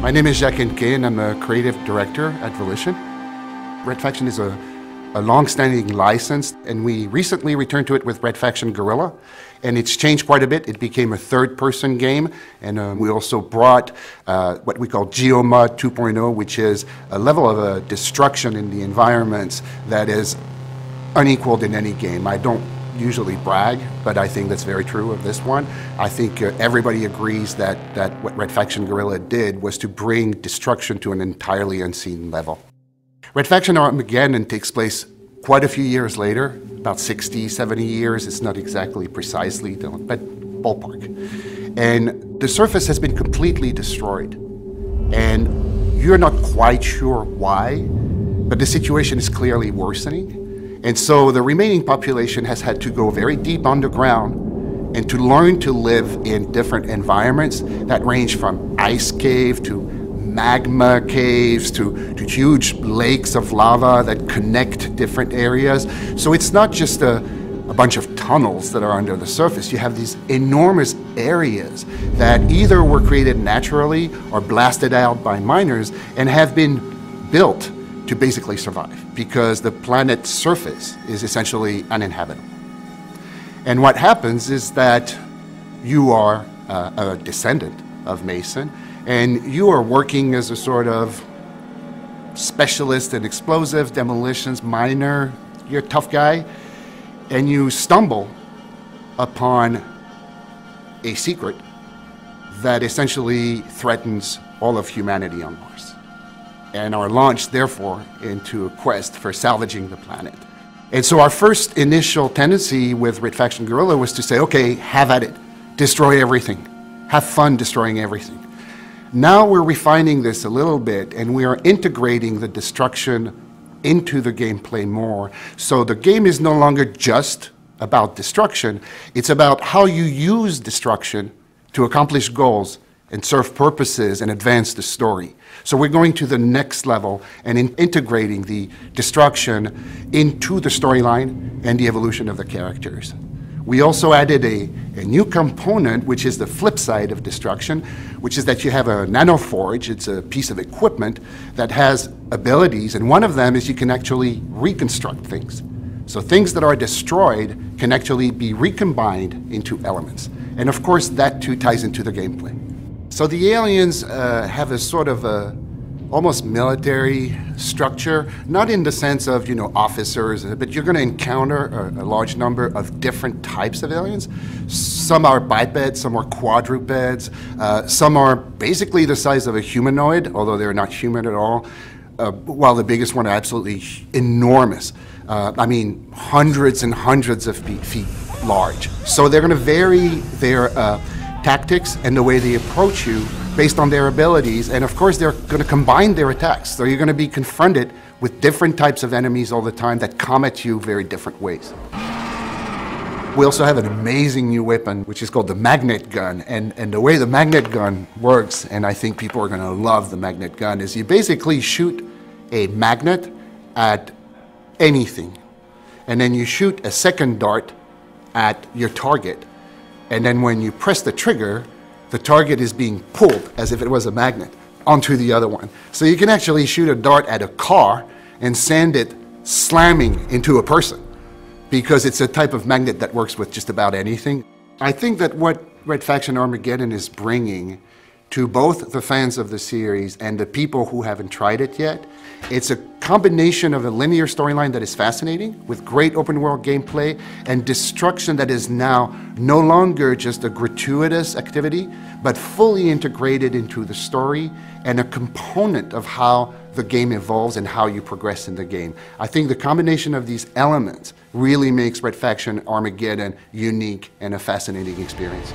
My name is Jacque Hennequet, and I'm a creative director at Volition. Red Faction is a long-standing license, and we recently returned to it with Red Faction Guerrilla, and it's changed quite a bit. It became a third-person game, and we also brought what we call Geomod 2.0, which is a level of destruction in the environments that is unequaled in any game. I don't usually brag, but I think that's very true of this one. I think everybody agrees that what Red Faction Guerrilla did was to bring destruction to an entirely unseen level. Red Faction Armageddon takes place quite a few years later, about 60, 70 years. It's not exactly precisely, but ballpark. And the surface has been completely destroyed. And you're not quite sure why, but the situation is clearly worsening. And so the remaining population has had to go very deep underground and to learn to live in different environments that range from ice cave to magma caves to huge lakes of lava that connect different areas. So it's not just a bunch of tunnels that are under the surface. You have these enormous areas that either were created naturally or blasted out by miners and have been built to basically survive because the planet's surface is essentially uninhabitable. And what happens is that you are a descendant of Mason, and you are working as a sort of specialist in explosive demolitions, miner, you're a tough guy, and you stumble upon a secret that essentially threatens all of humanity on Mars, and are launched, therefore, into a quest for salvaging the planet. And so our first initial tendency with Red Faction Guerrilla was to say, okay, have at it, destroy everything, have fun destroying everything. Now we're refining this a little bit, and we are integrating the destruction into the gameplay more. So the game is no longer just about destruction, it's about how you use destruction to accomplish goals and serve purposes and advance the story. So we're going to the next level and integrating the destruction into the storyline and the evolution of the characters. We also added a new component, which is the flip side of destruction, which is that you have a nanoforge. It's a piece of equipment that has abilities, and one of them is you can actually reconstruct things. So things that are destroyed can actually be recombined into elements. And of course, that too ties into the gameplay. So the aliens have a sort of almost military structure, not in the sense of, officers, but you're going to encounter a large number of different types of aliens. Some are bipeds, some are quadrupeds, some are basically the size of a humanoid, although they're not human at all, while the biggest one are absolutely enormous. I mean, hundreds and hundreds of feet large. So they're going to vary their tactics and the way they approach you based on their abilities, and of course they're going to combine their attacks. So you're going to be confronted with different types of enemies all the time that come at you very different ways. We also have an amazing new weapon which is called the magnet gun, and the way the magnet gun works, and I think people are going to love the magnet gun, is you basically shoot a magnet at anything, and then you shoot a second dart at your target. And then when you press the trigger, the target is being pulled, as if it was a magnet, onto the other one. So you can actually shoot a dart at a car and send it slamming into a person, because it's a type of magnet that works with just about anything. I think that what Red Faction Armageddon is bringing to both the fans of the series and the people who haven't tried it yet, it's a combination of a linear storyline that is fascinating, with great open world gameplay, and destruction that is now no longer just a gratuitous activity, but fully integrated into the story and a component of how the game evolves and how you progress in the game. I think the combination of these elements really makes Red Faction Armageddon unique and a fascinating experience.